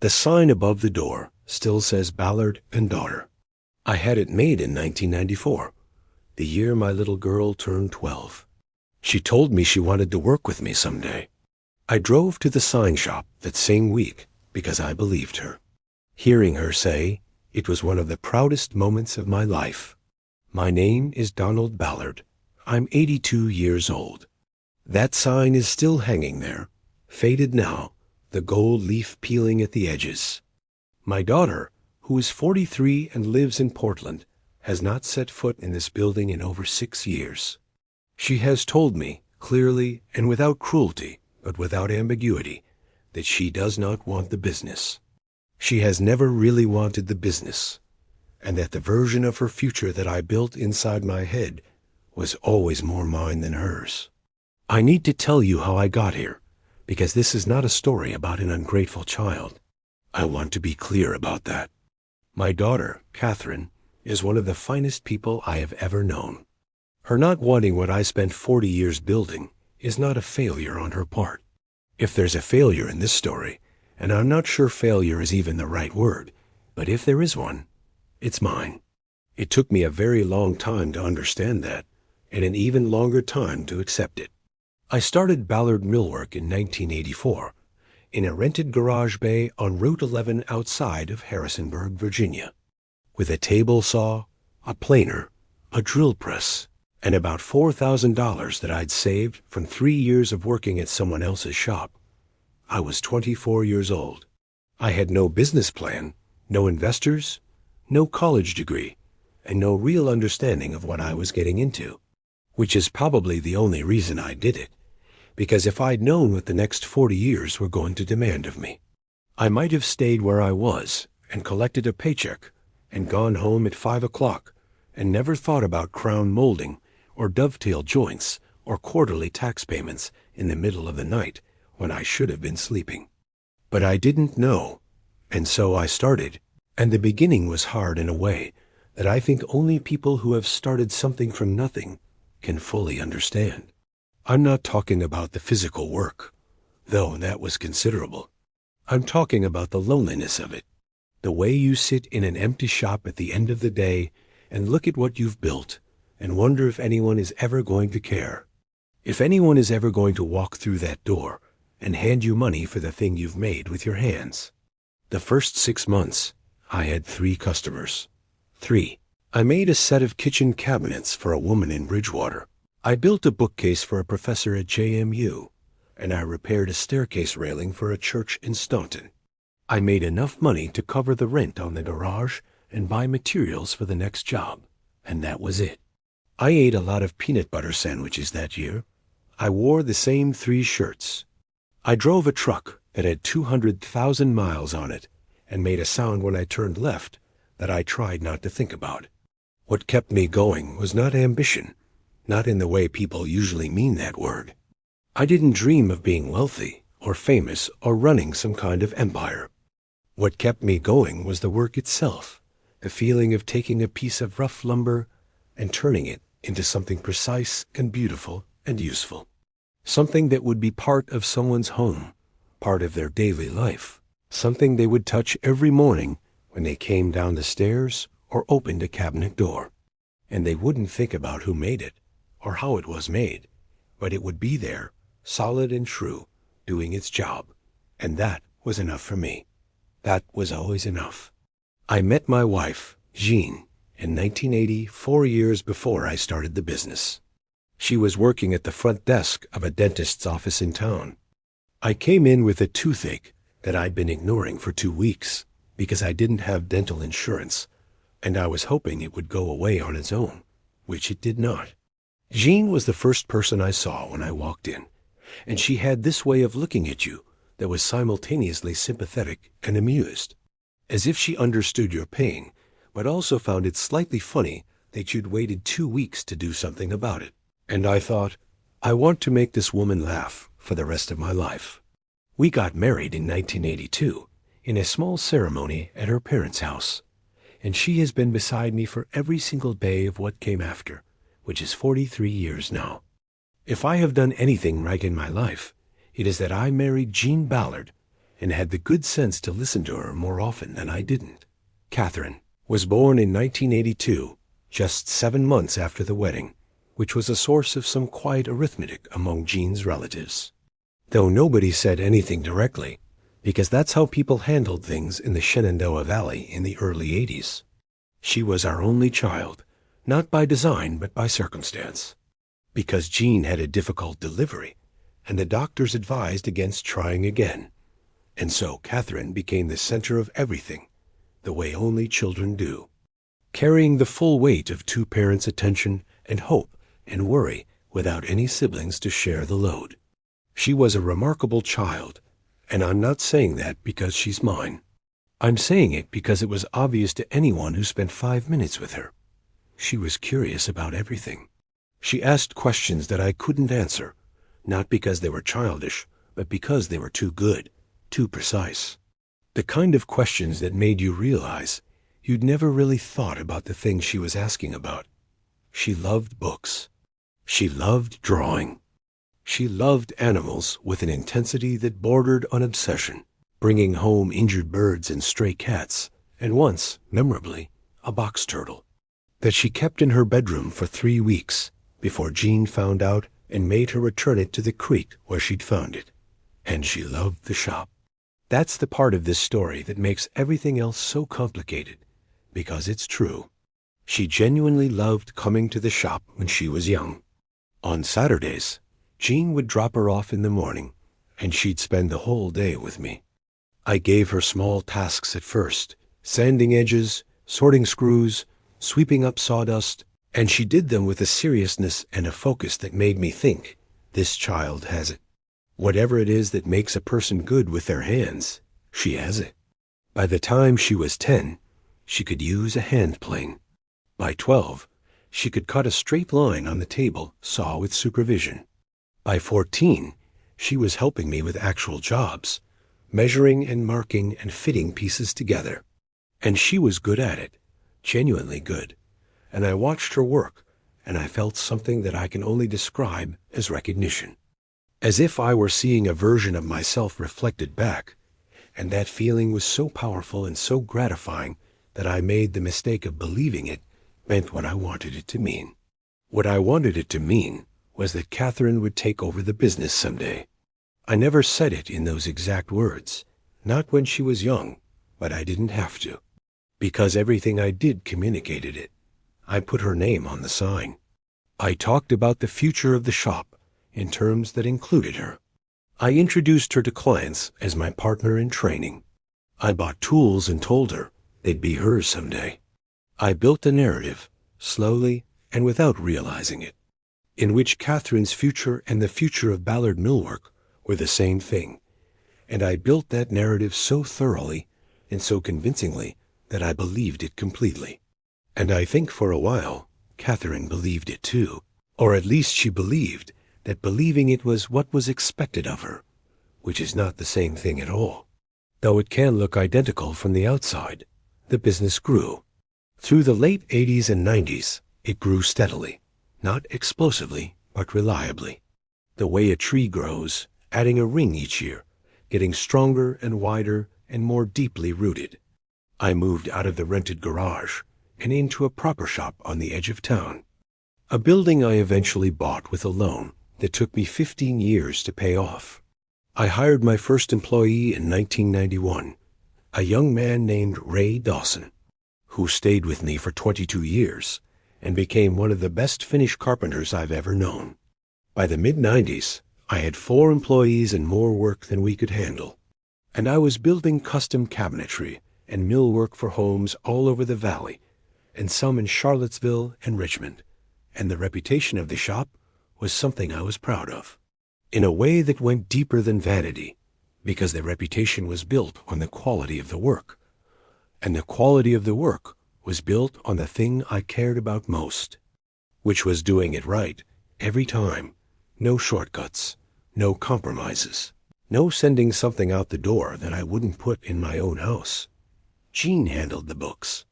The sign above the door still says Ballard and Daughter. I had it made in 1994, the year my little girl turned 12. She told me she wanted to work with me someday. I drove to the sign shop that same week because I believed her. Hearing her say, it was one of the proudest moments of my life. My name is Donald Ballard. I'm 82 years old. That sign is still hanging there, faded now, the gold leaf peeling at the edges. My daughter, who is 43 and lives in Portland, has not set foot in this building in over 6 years. She has told me, clearly and without cruelty, but without ambiguity, that she does not want the business. She has never really wanted the business, and that the version of her future that I built inside my head was always more mine than hers. I need to tell you how I got here, because this is not a story about an ungrateful child. I want to be clear about that. My daughter, Catherine, is one of the finest people I have ever known. Her not wanting what I spent 40 years building is not a failure on her part. If there's a failure in this story, and I'm not sure failure is even the right word, but if there is one, it's mine. It took me a very long time to understand that, and an even longer time to accept it. I started Ballard Millwork in 1984 in a rented garage bay on Route 11 outside of Harrisonburg, Virginia, with a table saw, a planer, a drill press, and about $4,000 that I'd saved from 3 years of working at someone else's shop. I was 24 years old. I had no business plan, no investors, no college degree, and no real understanding of what I was getting into, which is probably the only reason I did it, because if I'd known what the next 40 years were going to demand of me, I might have stayed where I was and collected a paycheck and gone home at 5 o'clock and never thought about crown molding or dovetail joints or quarterly tax payments in the middle of the night when I should have been sleeping. But I didn't know, and so I started, and the beginning was hard in a way that I think only people who have started something from nothing can fully understand. I'm not talking about the physical work, though that was considerable. I'm talking about the loneliness of it, the way you sit in an empty shop at the end of the day and look at what you've built and wonder if anyone is ever going to care, if anyone is ever going to walk through that door and hand you money for the thing you've made with your hands. The first 6 months, I had 3 customers. 3. I made a set of kitchen cabinets for a woman in Bridgewater. I built a bookcase for a professor at JMU, and I repaired a staircase railing for a church in Staunton. I made enough money to cover the rent on the garage and buy materials for the next job, and that was it. I ate a lot of peanut butter sandwiches that year. I wore the same 3 shirts. I drove a truck that had 200,000 miles on it and made a sound when I turned left that I tried not to think about. What kept me going was not ambition, not in the way people usually mean that word. I didn't dream of being wealthy or famous or running some kind of empire. What kept me going was the work itself, the feeling of taking a piece of rough lumber and turning it into something precise and beautiful and useful. Something that would be part of someone's home, part of their daily life, something they would touch every morning when they came down the stairs or opened a cabinet door. And they wouldn't think about who made it or how it was made, but it would be there, solid and true, doing its job. And that was enough for me. That was always enough. I met my wife, Jean, in 1980, 4 years before I started the business. She was working at the front desk of a dentist's office in town. I came in with a toothache that I'd been ignoring for 2 weeks because I didn't have dental insurance, and I was hoping it would go away on its own, which it did not. Jean was the first person I saw when I walked in, and she had this way of looking at you that was simultaneously sympathetic and amused, as if she understood your pain, but also found it slightly funny that you'd waited 2 weeks to do something about it. And I thought, I want to make this woman laugh for the rest of my life. We got married in 1982 in a small ceremony at her parents' house, and she has been beside me for every single day of what came after, which is 43 years now. If I have done anything right in my life, it is that I married Jean Ballard, and had the good sense to listen to her more often than I didn't. Catherine was born in 1982, just 7 months after the wedding, which was a source of some quiet arithmetic among Jean's relatives. Though nobody said anything directly, because that's how people handled things in the Shenandoah Valley in the early 80s. She was our only child, not by design but by circumstance, because Jean had a difficult delivery, and the doctors advised against trying again. And so Catherine became the center of everything, the way only children do, carrying the full weight of two parents' attention and hope and worry without any siblings to share the load. She was a remarkable child, and I'm not saying that because she's mine. I'm saying it because it was obvious to anyone who spent 5 minutes with her. She was curious about everything. She asked questions that I couldn't answer, not because they were childish, but because they were too good, too precise. The kind of questions that made you realize you'd never really thought about the things she was asking about. She loved books. She loved drawing. She loved animals with an intensity that bordered on obsession, bringing home injured birds and stray cats, and once, memorably, a box turtle that she kept in her bedroom for 3 weeks before Jean found out and made her return it to the creek where she'd found it. And she loved the shop. That's the part of this story that makes everything else so complicated, because it's true. She genuinely loved coming to the shop when she was young. On Saturdays, Jean would drop her off in the morning, and she'd spend the whole day with me. I gave her small tasks at first, sanding edges, sorting screws, sweeping up sawdust, and she did them with a seriousness and a focus that made me think, this child has it. Whatever it is that makes a person good with their hands, she has it. By the time she was 10, she could use a hand plane. By 12, she could cut a straight line on the table, saw with supervision. By 14, she was helping me with actual jobs, measuring and marking and fitting pieces together. And she was good at it, genuinely good. And I watched her work, and I felt something that I can only describe as recognition. As if I were seeing a version of myself reflected back, and that feeling was so powerful and so gratifying that I made the mistake of believing it meant what I wanted it to mean. What I wanted it to mean was that Catherine would take over the business someday. I never said it in those exact words, not when she was young, but I didn't have to, because everything I did communicated it. I put her name on the sign. I talked about the future of the shop in terms that included her. I introduced her to clients as my partner in training. I bought tools and told her they'd be hers someday. I built a narrative, slowly and without realizing it, in which Catherine's future and the future of Ballard Millwork were the same thing, and I built that narrative so thoroughly and so convincingly that I believed it completely. And I think for a while, Catherine believed it too, or at least she believed that believing it was what was expected of her, which is not the same thing at all. Though it can look identical from the outside, the business grew. Through the late 80s and 90s, it grew steadily, not explosively, but reliably. The way a tree grows, adding a ring each year, getting stronger and wider and more deeply rooted. I moved out of the rented garage and into a proper shop on the edge of town. A building I eventually bought with a loan that took me 15 years to pay off. I hired my first employee in 1991, a young man named Ray Dawson, who stayed with me for 22 years and became one of the best finish carpenters I've ever known. By the mid-90s, I had 4 employees and more work than we could handle, and I was building custom cabinetry and millwork for homes all over the valley, and some in Charlottesville and Richmond, and the reputation of the shop was something I was proud of, in a way that went deeper than vanity, because the reputation was built on the quality of the work, and the quality of the work was built on the thing I cared about most, which was doing it right every time. No shortcuts, no compromises, no sending something out the door that I wouldn't put in my own house. Jean handled the books.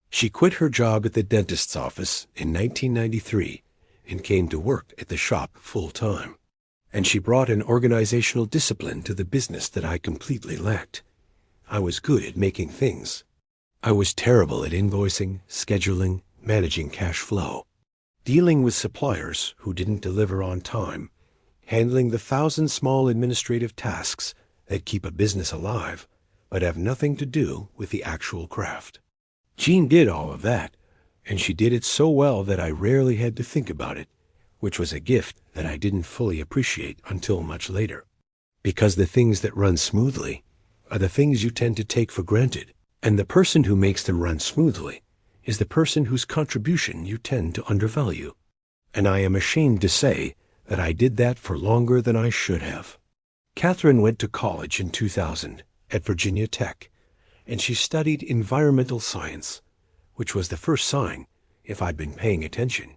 She quit her job at the dentist's office in 1993 and came to work at the shop full-time. and she brought an organizational discipline to the business that I completely lacked. I was good at making things. I was terrible at invoicing, scheduling, managing cash flow, dealing with suppliers who didn't deliver on time, handling the 1,000 small administrative tasks that keep a business alive, but have nothing to do with the actual craft. Jean did all of that, and she did it so well that I rarely had to think about it, which was a gift that I didn't fully appreciate until much later. Because the things that run smoothly are the things you tend to take for granted, and the person who makes them run smoothly is the person whose contribution you tend to undervalue. And I am ashamed to say that I did that for longer than I should have. Catherine went to college in 2000 at Virginia Tech, and she studied environmental science, which was the first sign, if I'd been paying attention,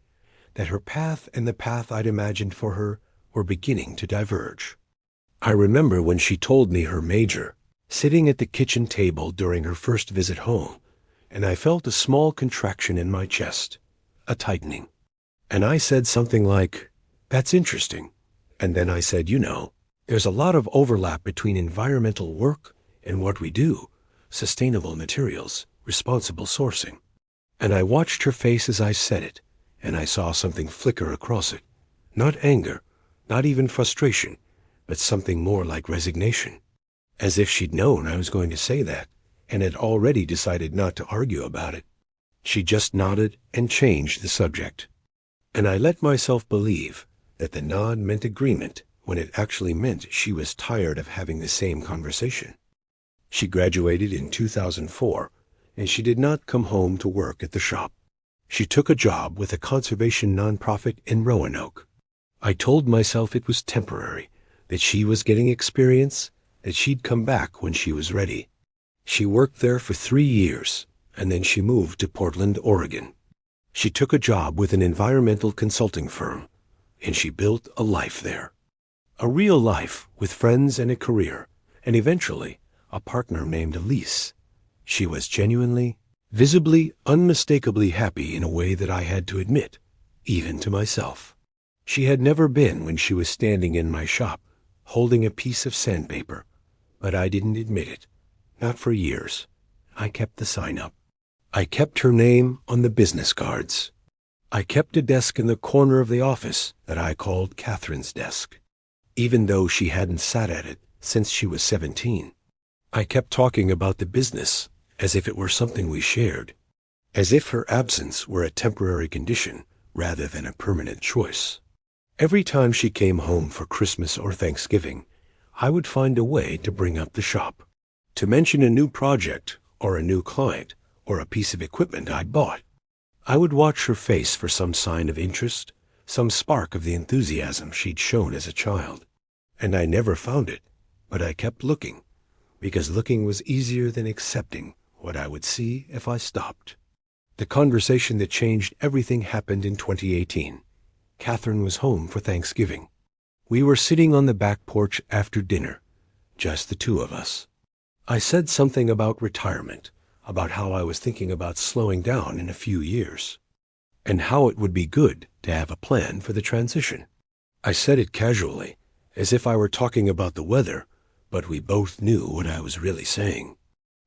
that her path and the path I'd imagined for her were beginning to diverge. I remember when she told me her major, sitting at the kitchen table during her first visit home, and I felt a small contraction in my chest, a tightening. And I said something like, "That's interesting." And then I said, there's a lot of overlap between environmental work and what we do, sustainable materials, responsible sourcing. And I watched her face as I said it, and I saw something flicker across it. Not anger, not even frustration, but something more like resignation. As if she'd known I was going to say that, and had already decided not to argue about it. She just nodded and changed the subject. And I let myself believe that the nod meant agreement when it actually meant she was tired of having the same conversation. She graduated in 2004, and she did not come home to work at the shop. She took a job with a conservation nonprofit in Roanoke. I told myself it was temporary, that she was getting experience, that she'd come back when she was ready. She worked there for 3 years, and then she moved to Portland, Oregon. She took a job with an environmental consulting firm, and she built a life there. A real life with friends and a career, and eventually a partner named Elise. She was genuinely, visibly, unmistakably happy in a way that I had to admit, even to myself. She had never been when she was standing in my shop, holding a piece of sandpaper, but I didn't admit it. Not for years. I kept the sign up. I kept her name on the business cards. I kept a desk in the corner of the office that I called Catherine's desk, even though she hadn't sat at it since she was 17. I kept talking about the business as if it were something we shared, as if her absence were a temporary condition rather than a permanent choice. Every time she came home for Christmas or Thanksgiving, I would find a way to bring up the shop, to mention a new project or a new client or a piece of equipment I'd bought. I would watch her face for some sign of interest, some spark of the enthusiasm she'd shown as a child. And I never found it, but I kept looking, because looking was easier than accepting what I would see if I stopped. The conversation that changed everything happened in 2018. Catherine was home for Thanksgiving. We were sitting on the back porch after dinner, just the two of us. I said something about retirement, about how I was thinking about slowing down in a few years, and how it would be good to have a plan for the transition. I said it casually, as if I were talking about the weather, but we both knew what I was really saying.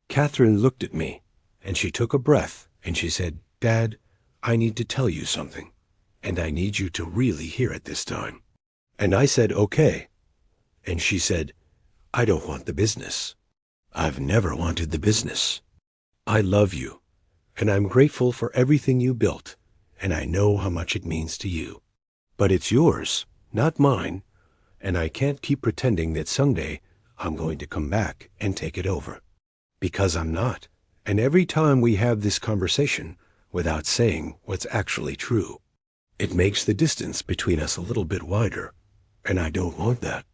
Catherine looked at me, and she took a breath, and she said, "Dad, I need to tell you something, and I need you to really hear it this time." And I said, "Okay." And she said, "I don't want the business. I've never wanted the business. I love you, and I'm grateful for everything you built, and I know how much it means to you. But it's yours, not mine, and I can't keep pretending that someday I'm going to come back and take it over. Because I'm not, and every time we have this conversation without saying what's actually true, it makes the distance between us a little bit wider, and I don't want that.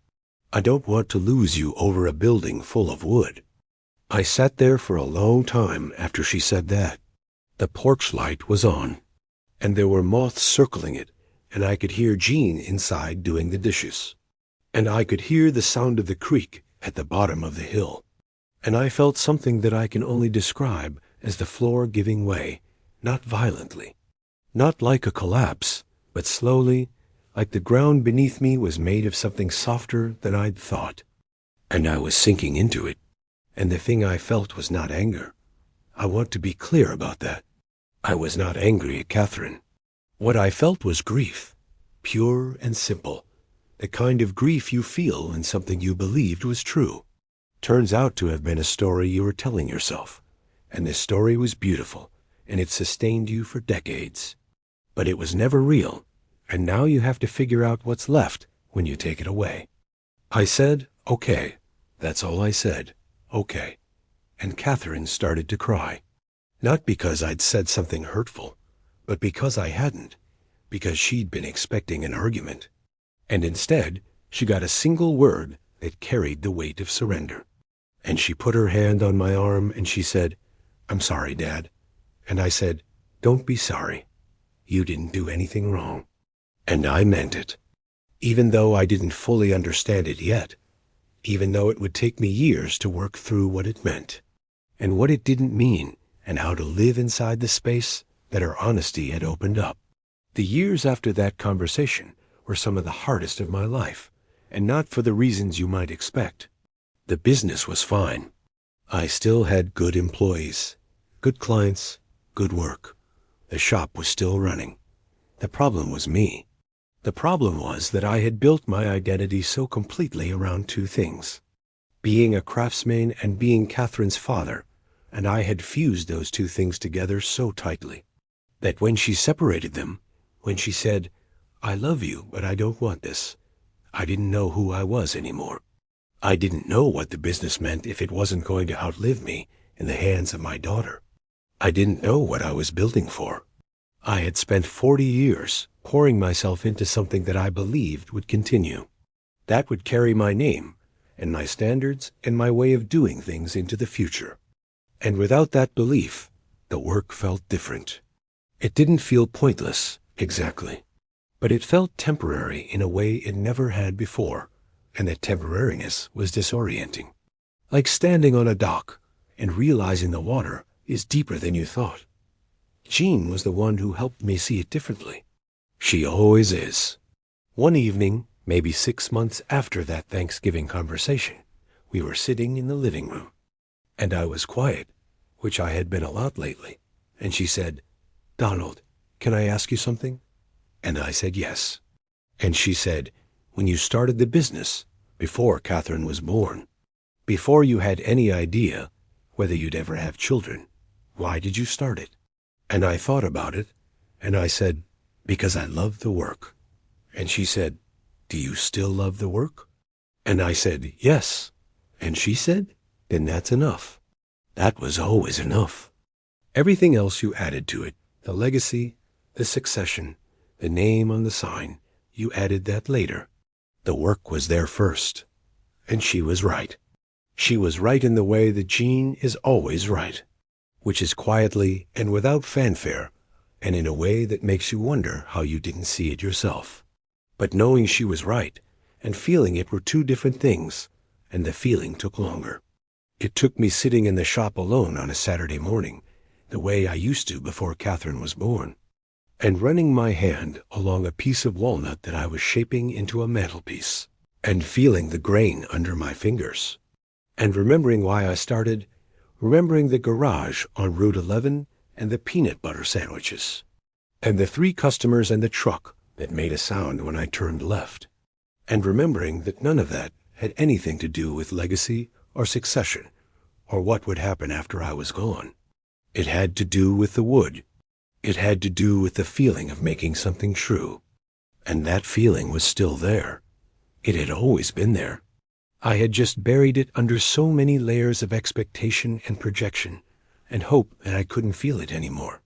I don't want to lose you over a building full of wood." I sat there for a long time after she said that. The porch light was on, and there were moths circling it, and I could hear Jean inside doing the dishes. And I could hear the sound of the creek at the bottom of the hill. And I felt something that I can only describe as the floor giving way, not violently, not like a collapse, but slowly, like the ground beneath me was made of something softer than I'd thought. And I was sinking into it. And the thing I felt was not anger. I want to be clear about that. I was not angry at Catherine. What I felt was grief, pure and simple, the kind of grief you feel when something you believed was true turns out to have been a story you were telling yourself, and this story was beautiful, and it sustained you for decades. But it was never real, and now you have to figure out what's left when you take it away. I said, okay. That's all I said, okay. And Catherine started to cry. Not because I'd said something hurtful, but because I hadn't, because she'd been expecting an argument. And instead, she got a single word that carried the weight of surrender. And she put her hand on my arm and she said, "I'm sorry, Dad." And I said, "Don't be sorry. You didn't do anything wrong." And I meant it. Even though I didn't fully understand it yet, even though it would take me years to work through what it meant, and what it didn't mean, and how to live inside the space that her honesty had opened up. The years after that conversation were some of the hardest of my life, and not for the reasons you might expect. The business was fine. I still had good employees, good clients, good work. The shop was still running. The problem was me. The problem was that I had built my identity so completely around two things: being a craftsman and being Catherine's father, and I had fused those two things together so tightly that when she separated them, when she said, "I love you, but I don't want this," I didn't know who I was anymore. I didn't know what the business meant if it wasn't going to outlive me in the hands of my daughter. I didn't know what I was building for. I had spent 40 years pouring myself into something that I believed would continue, that would carry my name and my standards and my way of doing things into the future. And without that belief, the work felt different. It didn't feel pointless, exactly, but it felt temporary in a way it never had before, and that temporariness was disorienting. Like standing on a dock and realizing the water is deeper than you thought. Jean was the one who helped me see it differently. She always is. One evening, maybe 6 months after that Thanksgiving conversation, we were sitting in the living room, and I was quiet, which I had been a lot lately, and she said, "Donald, can I ask you something?" And I said yes. And she said, "When you started the business, before Catherine was born, before you had any idea whether you'd ever have children, why did you start it?" And I thought about it, and I said, "Because I love the work." And she said, "Do you still love the work?" And I said, "Yes." And she said, "Then that's enough." That was always enough. Everything else you added to it, the legacy, the succession, the name on the sign, you added that later. The work was there first. And she was right. She was right in the way that Jean is always right, which is quietly and without fanfare, and in a way that makes you wonder how you didn't see it yourself. But knowing she was right and feeling it were two different things, and the feeling took longer. It took me sitting in the shop alone on a Saturday morning, the way I used to before Catherine was born, and running my hand along a piece of walnut that I was shaping into a mantelpiece, and feeling the grain under my fingers, and remembering why I started, remembering the garage on Route 11 and the peanut butter sandwiches, and the 3 customers and the truck that made a sound when I turned left, and remembering that none of that had anything to do with legacy or succession or what would happen after I was gone. It had to do with the wood. It had to do with the feeling of making something true. And that feeling was still there. It had always been there. I had just buried it under so many layers of expectation and projection and hope that I couldn't feel it anymore.